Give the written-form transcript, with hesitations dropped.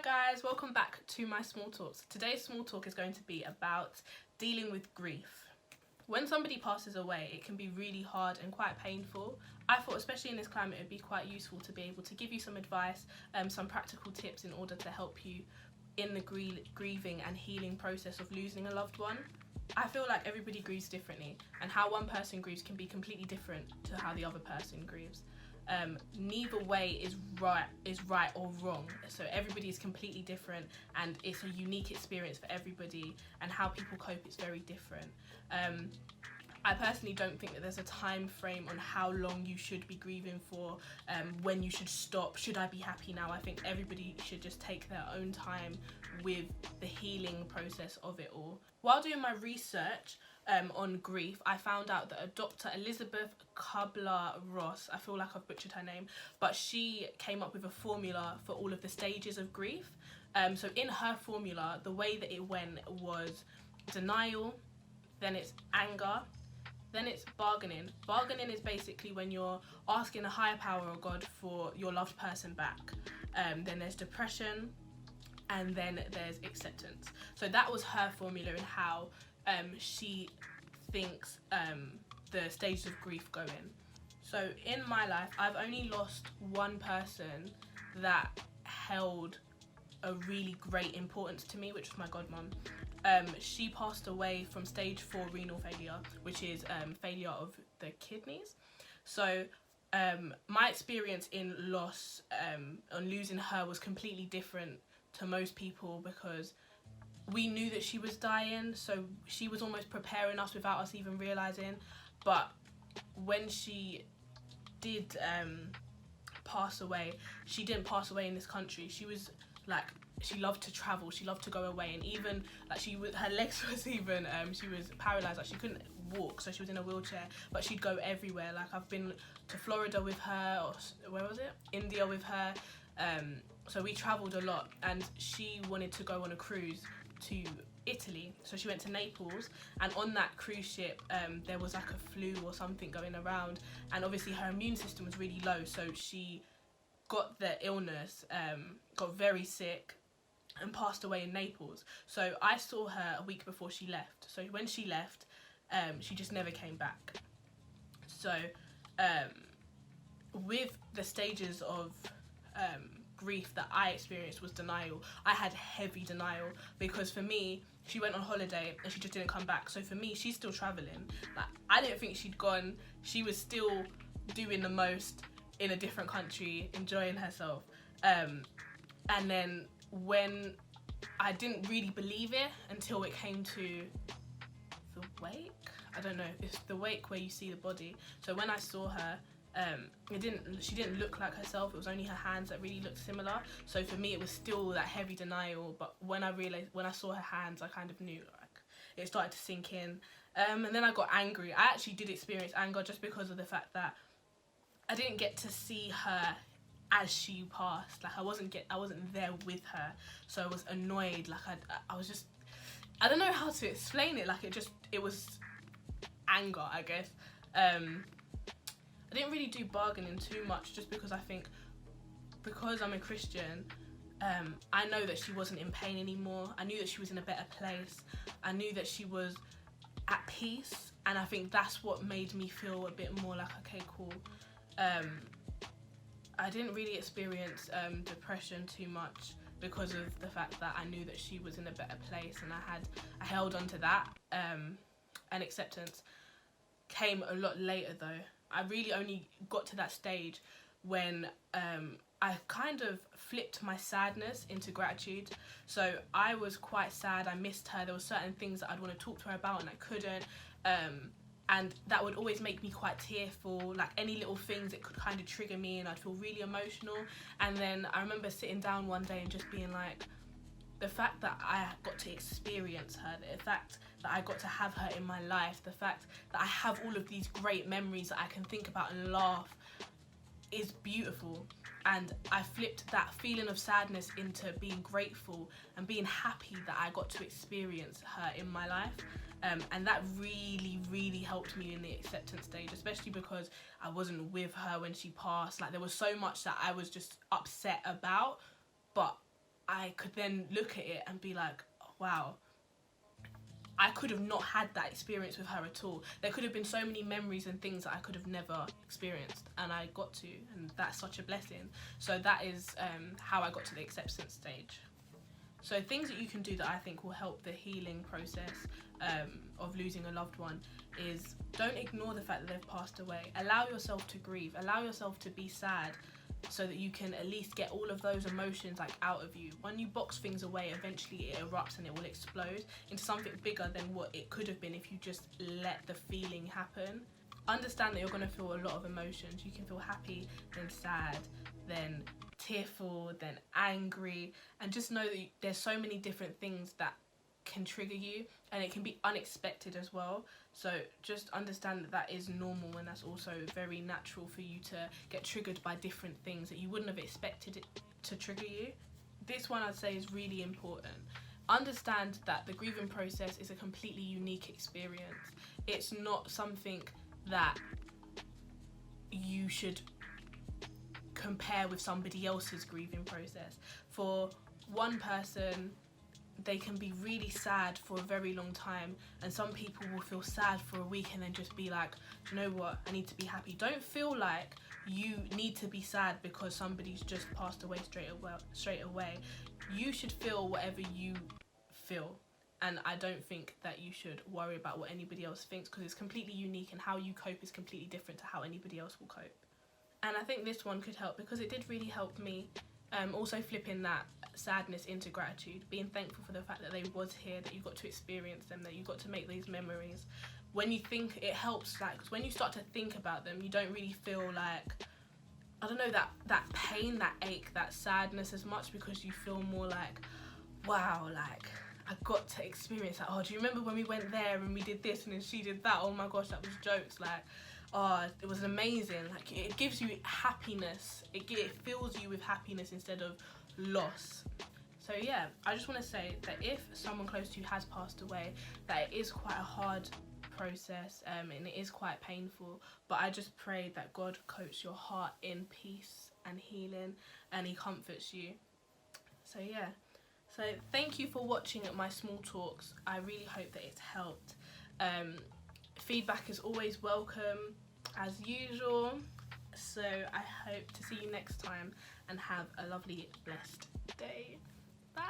guys, welcome back to my small talks. Today's small talk is going to be about dealing with grief. When somebody passes away, it can be really hard and quite painful. I thought, especially in this climate, it would be quite useful to be able to give you some advice, some practical tips in order to help you in the grieving and healing process of losing a loved one. I feel like everybody grieves differently, and how one person grieves can be completely different to how the other person grieves. Neither way is right or wrong, so everybody is completely different and it's a unique experience for everybody, and how people cope is very different. I personally don't think that there's a time frame on how long you should be grieving for, when you should stop. Should I be happy now? I think everybody should just take their own time with the healing process of it all. While doing my research on grief, I found out that a Dr. Elizabeth Kubler-Ross, I feel like I've butchered her name, but she came up with a formula for all of the stages of grief. So in her formula, the way that it went was denial, then it's anger, then it's bargaining. Bargaining is basically when you're asking a higher power or God for your loved person back. Then there's depression, and then there's acceptance. So that was her formula and how she thinks the stages of grief go in. So in my life, I've only lost one person that held a really great importance to me, which was my godmum. She passed away from stage 4 renal failure, which is failure of the kidneys. So my experience in loss on losing her was completely different to most people, because we knew that she was dying, so she was almost preparing us without us even realising. But when she did pass away, she didn't pass away in this country. She was like, she loved to travel, she loved to go away, and even like her legs was even she was paralysed, like she couldn't walk, so she was in a wheelchair, but she'd go everywhere. Like I've been to Florida with her, or where was it? India with her. So we travelled a lot, and she wanted to go on a cruise to Italy, so she went to Naples, and on that cruise ship there was like a flu or something going around, and obviously her immune system was really low, so she got the illness, got very sick, and passed away in Naples. So I saw her a week before she left. So when she left, she just never came back. So with the stages of grief that I experienced was denial. I had heavy denial, because for me, she went on holiday and she just didn't come back. So for me, she's still travelling. Like, I didn't think she'd gone. She was still doing the most in a different country, enjoying herself. And then when I didn't really believe it until it came to the wake. I don't know, it's the wake where you see the body. So when I saw her, she didn't look like herself. It was only her hands that really looked similar. So for me, it was still that heavy denial. But when I saw her hands, I kind of knew, like, it started to sink in. And then I got angry. I actually did experience anger, just because of the fact that I didn't get to see her as she passed. Like I wasn't there with her, so I was annoyed. Like I was just, I don't know how to explain it. Like it was anger, I guess. I didn't really do bargaining too much, just because I think, because I'm a Christian, I know that she wasn't in pain anymore. I knew that she was in a better place. I knew that she was at peace, and I think that's what made me feel a bit more like, okay, cool. I didn't really experience depression too much, because of the fact that I knew that she was in a better place, and I held on to that. And acceptance came a lot later though. I really only got to that stage when I kind of flipped my sadness into gratitude. So I was quite sad. I missed her. There were certain things that I'd want to talk to her about and I couldn't. And that would always make me quite tearful. Like any little things, it could kind of trigger me and I'd feel really emotional. And then I remember sitting down one day and just being like, the fact that I got to experience her, the fact that I got to have her in my life, the fact that I have all of these great memories that I can think about and laugh is beautiful. And I flipped that feeling of sadness into being grateful and being happy that I got to experience her in my life. And that really, really helped me in the acceptance stage, especially because I wasn't with her when she passed. Like, there was so much that I was just upset about, but I could then look at it and be like, oh, wow, I could have not had that experience with her at all. There could have been so many memories and things that I could have never experienced, and I got to, and that's such a blessing. So that is how I got to the acceptance stage. So things that you can do that I think will help the healing process of losing a loved one is, don't ignore the fact that they've passed away. Allow yourself to grieve. Allow yourself to be sad, so that you can at least get all of those emotions like out of you. When you box things away, eventually it erupts and it will explode into something bigger than what it could have been if you just let the feeling happen. Understand that you're going to feel a lot of emotions. You can feel happy, then sad, then tearful, then angry, and just know that there's so many different things that can trigger you, and it can be unexpected as well. So just understand that that is normal, and that's also very natural for you to get triggered by different things that you wouldn't have expected it to trigger you. This one I'd say is really important. Understand that the grieving process is a completely unique experience. It's not something that you should compare with somebody else's grieving process. For one person, they can be really sad for a very long time, and some people will feel sad for a week and then just be like, do you know what, I need to be happy. Don't feel like you need to be sad because somebody's just passed away straight away. You should feel whatever you feel, and I don't think that you should worry about what anybody else thinks, because it's completely unique, and how you cope is completely different to how anybody else will cope. And I think this one could help, because it did really help me. Also flipping that sadness into gratitude, being thankful for the fact that they was here, that you got to experience them, that you got to make these memories. When you think, it helps, like, 'cause when you start to think about them, you don't really feel like, I don't know, that pain, that ache, that sadness as much, because you feel more like, wow, like, I got to experience that. Oh, do you remember when we went there and we did this and then she did that? Oh my gosh, that was jokes. Like, oh, it was amazing. Like, it gives you happiness. It fills you with happiness instead of loss. So yeah, I just want to say that if someone close to you has passed away, that it is quite a hard process, and it is quite painful, but I just pray that God coats your heart in peace and healing, and he comforts you. So yeah, so thank you for watching my small talks. I really hope that it's helped. Feedback is always welcome, as usual. So I hope to see you next time, and have a lovely, blessed day. Bye.